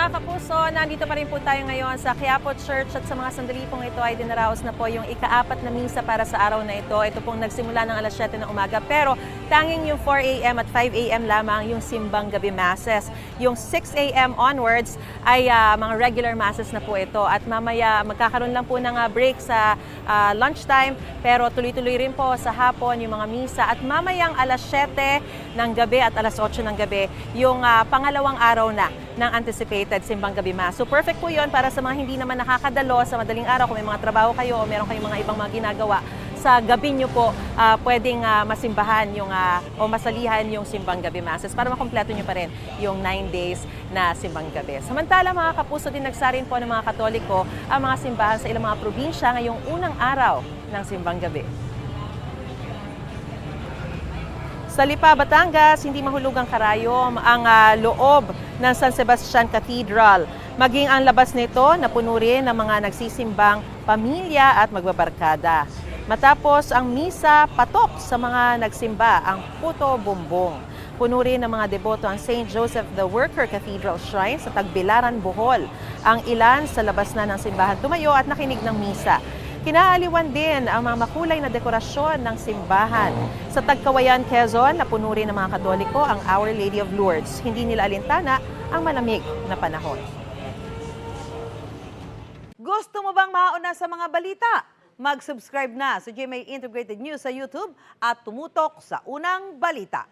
mga kapuso, nandito pa rin po tayo ngayon sa Quiapo Church at sa mga sandali pong ito ay dinaraos na po yung ika-4 na misa para sa araw na ito. Ito pong nagsimula ng alas 7 ng umaga pero tanging yung 4 a.m. at 5 a.m. lamang yung simbang gabi masses. Yung 6 a.m. onwards ay mga regular masses na po ito at mamaya magkakaroon lang po ng break sa lunchtime pero tuloy-tuloy rin po sa hapon yung mga misa at mamayang alas 7 ng gabi at alas 8 ng gabi yung pangalawang araw na ng anticipated simbang gabi mass. So perfect po yun para sa mga hindi naman nakakadalo sa madaling araw kung may mga trabaho kayo o meron kayong mga ibang mga ginagawa. Sa gabi nyo po pwedeng masimbahan yung, o masalihan yung simbang gabi masses para makompleto nyo pa rin yung 9 days na simbang gabi. Samantala mga kapuso din nagsarin po ng mga Katoliko ang mga simbahan sa ilang mga probinsya ngayong unang araw ng simbang gabi. Sa Lipa, Batangas, hindi mahulugang karayom ang loob ng San Sebastian Cathedral. Maging ang labas nito na puno rin ng mga nagsisimbang pamilya at magbabarkada. Matapos ang misa, patok sa mga nagsimba ang puto bumbong. Puno rin ng mga deboto ang St. Joseph the Worker Cathedral Shrine sa Tagbilaran, Bohol. Ang ilan sa labas na ng simbahan tumayo at nakinig ng misa. Kinaaliwan din ang mga makulay na dekorasyon ng simbahan. Sa Tagkawayan, Quezon, napuno rin ng mga Katoliko ang Our Lady of Lourdes. Hindi nila alintana ang malamig na panahon. Gusto mo bang mauna sa mga balita? Mag-subscribe na sa GMA Integrated News sa YouTube at tumutok sa unang balita.